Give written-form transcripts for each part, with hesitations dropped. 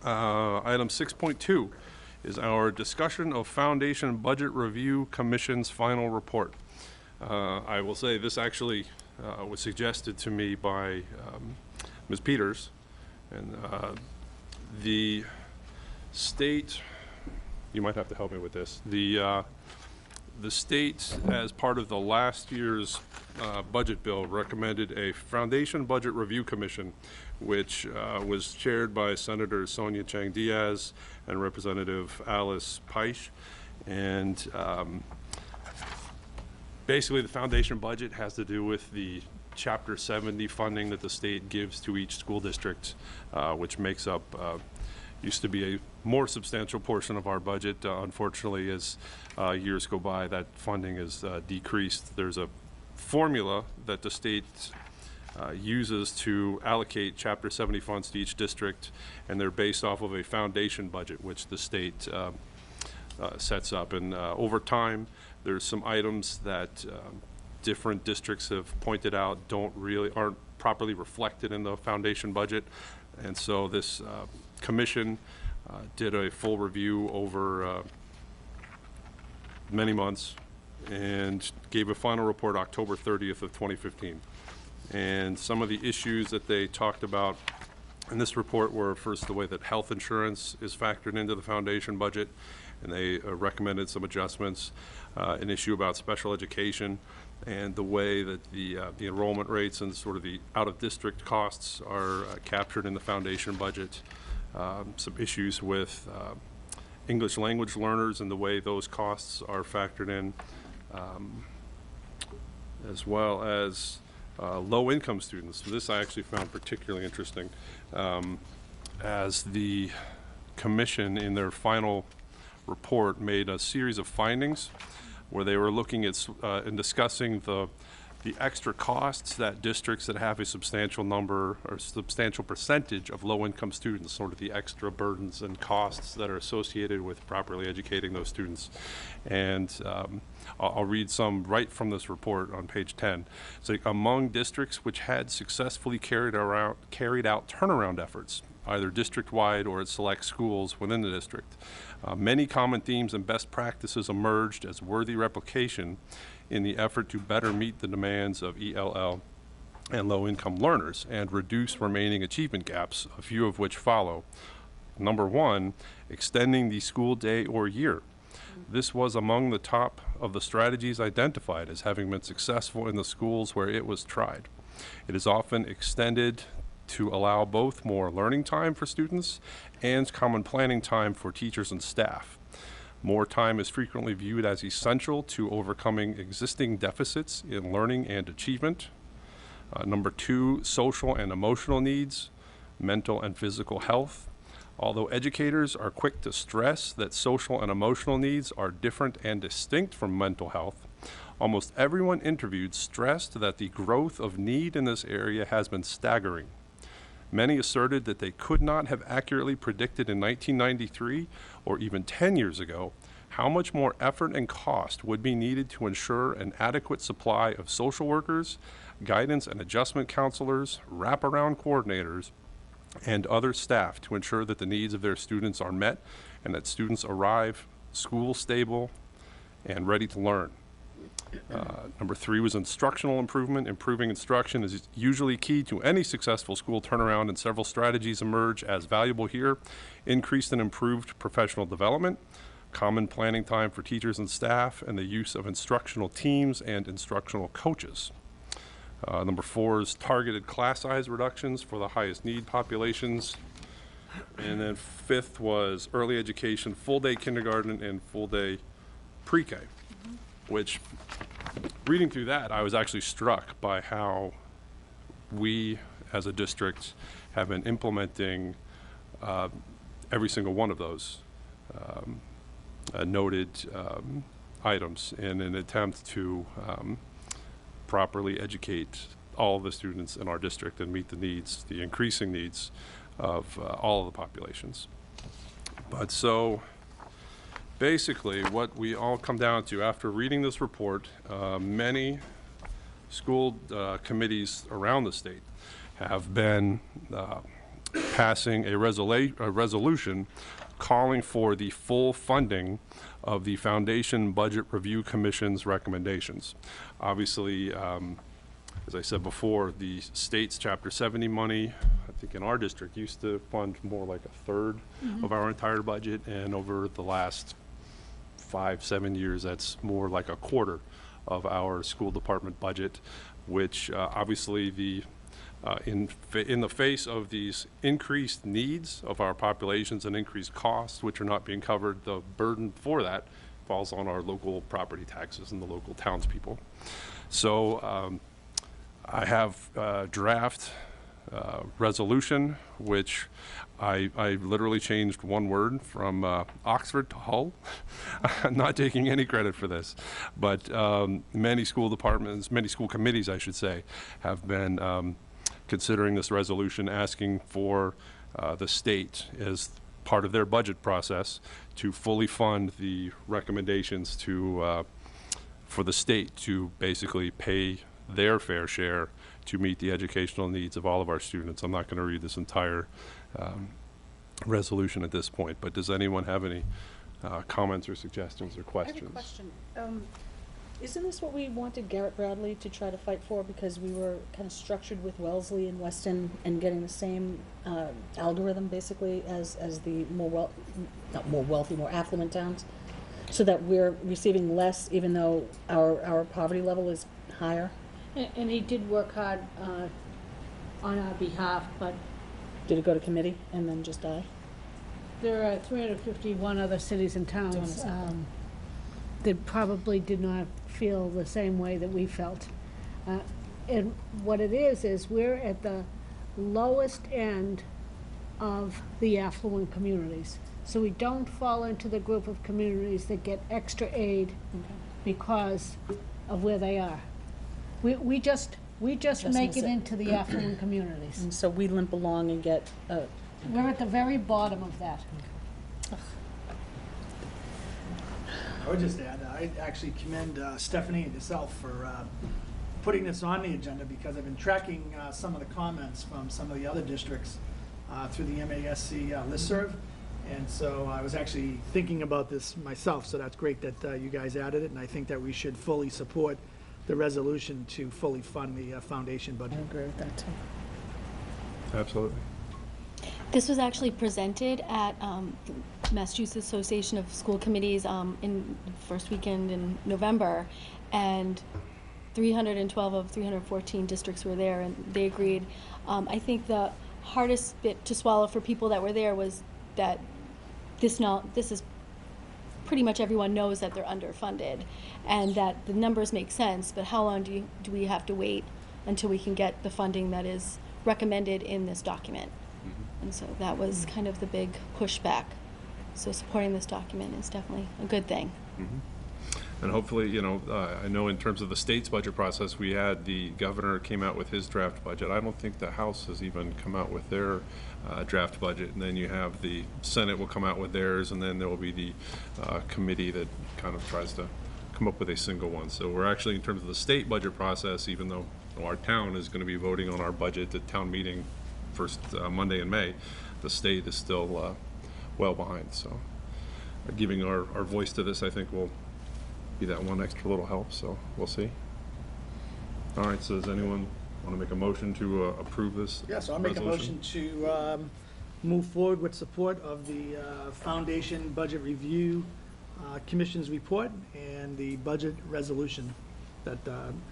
Item 6.2 is our discussion of Foundation Budget Review Commission's final report. I will say this actually was suggested to me by Ms. Peters, and the state, you might have to help me with this, the state, as part of the last year's budget bill, recommended a Foundation Budget Review Commission, which was chaired by Senator Sonia Chang Diaz and Representative Alice Paish. And basically, the foundation budget has to do with the Chapter 70 funding that the state gives to each school district, which makes up used to be a more substantial portion of our budget. Unfortunately, as years go by, that funding is decreased. There's a formula that the state uses to allocate Chapter 70 funds to each district, and they're based off of a foundation budget, which the state sets up. And over time, there's some items that different districts have pointed out aren't properly reflected in the foundation budget. And so this commission did a full review over many months and gave a final report October 30th of 2015. And some of the issues that they talked about in this report were, first, the way that health insurance is factored into the foundation budget, and they recommended some adjustments. An issue about special education and the way that the enrollment rates and sort of the out-of-district costs are captured in the foundation budget. Some issues with English language learners and the way those costs are factored in, as well as low-income students. So this I actually found particularly interesting, as the commission in their final report made a series of findings where they were looking at and discussing the extra costs that districts that have a substantial number or substantial percentage of low-income students, sort of the extra burdens and costs that are associated with properly educating those students. And I'll read some right from this report on page 10. So, among districts which had successfully carried out turnaround efforts, either district-wide or at select schools within the district, many common themes and best practices emerged as worthy replication in the effort to better meet the demands of ELL and low-income learners and reduce remaining achievement gaps, a few of which follow. Number one, extending the school day or year. This was among the top of the strategies identified as having been successful in the schools where it was tried. It is often extended to allow both more learning time for students and common planning time for teachers and staff. More time is frequently viewed as essential to overcoming existing deficits in learning and achievement. Number two, social and emotional needs, mental and physical health. Although educators are quick to stress that social and emotional needs are different and distinct from mental health, almost everyone interviewed stressed that the growth of need in this area has been staggering. Many asserted that they could not have accurately predicted in 1993 or even 10 years ago how much more effort and cost would be needed to ensure an adequate supply of social workers, guidance and adjustment counselors, wraparound coordinators, and other staff to ensure that the needs of their students are met and that students arrive school stable and ready to learn. Number three was instructional improvement. Improving instruction is usually key to any successful school turnaround, and several strategies emerge as valuable here. Increased and improved professional development, common planning time for teachers and staff, and the use of instructional teams and instructional coaches. Number four is targeted class size reductions for the highest need populations. And then fifth was early education, full-day kindergarten, and full-day pre-K, which, reading through that, I was actually struck by how we as a district have been implementing every single one of those noted items in an attempt to properly educate all of the students in our district and meet the needs, the increasing needs of all of the populations. But so basically what we all come down to after reading this report, many school committees around the state have been passing a resolution calling for the full funding of the Foundation Budget Review Commission's recommendations. Obviously, as I said before, the state's Chapter 70 money, I think in our district, used to fund more like a third of our entire budget, and over the last 5-7 years, that's more like a quarter of our school department budget, which obviously in the face of these increased needs of our populations and increased costs, which are not being covered, the burden for that falls on our local property taxes and the local townspeople. So I have a draft resolution, which I literally changed one word from Oxford to Hull. I'm not taking any credit for this, but many school departments, many school committees, I should say, have been considering this resolution, asking for the state as part of their budget process to fully fund the recommendations to for the state to basically pay their fair share to meet the educational needs of all of our students. I'm not going to read this entire resolution at this point, but does anyone have any comments or suggestions or questions? I have a question. Isn't this what we wanted Garrett Bradley to try to fight for, because we were kind of structured with Wellesley and Weston and getting the same algorithm basically as the more affluent towns, so that we're receiving less even though our poverty level is higher? And he did work hard on our behalf, but Did it go to committee and then just die? there are 351 other cities and towns that probably did not feel the same way that we felt. And what it is we're at the lowest end of the affluent communities. So we don't fall into the group of communities that get extra aid because of where they are. We just make miss it it. into the affluent communities. And so we limp along and get We're at the very bottom of that. I would just add, I actually commend Stephanie and yourself for putting this on the agenda, because I've been tracking some of the comments from some of the other districts through the MASC listserv. And so I was actually thinking about this myself, so that's great that you guys added it, and I think that we should fully support the resolution to fully fund the foundation I budget. agree with that too. Absolutely. This was actually presented at Massachusetts Association of School Committees in the first weekend in November, and 312 of 314 districts were there, and they agreed. I think the hardest bit to swallow for people that were there was that this is pretty much everyone knows that they're underfunded, and that the numbers make sense, but how long do we have to wait until we can get the funding that is recommended in this document? And so that was kind of the big pushback. So supporting this document is definitely a good thing. And hopefully, I know in terms of the state's budget process, we had the governor came out with his draft budget. I don't think the House has even come out with their draft budget. And then you have the Senate will come out with theirs, and then there will be the committee that kind of tries to come up with a single one. So we're actually, in terms of the state budget process, even though our town is going to be voting on our budget at town meeting first Monday in May, the state is still well behind. So giving our voice to this, I think, will be that one extra little help, so we'll see. All right, so does anyone want to make a motion to approve this Yeah, so I'll make a motion to move forward with support of the Foundation Budget Review Commission's report and the budget resolution that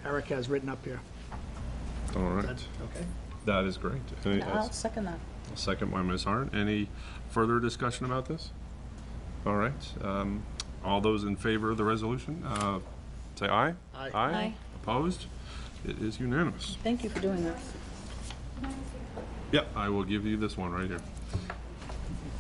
Eric has written up here. All right, That's okay? that is great. Any- I'll second that. Second by Ms. Hart. Any further discussion about this? All right, all those in favor of the resolution, say aye. Aye. Aye. Opposed? It is unanimous. Thank you for doing that. Yep, I will give you this one right here.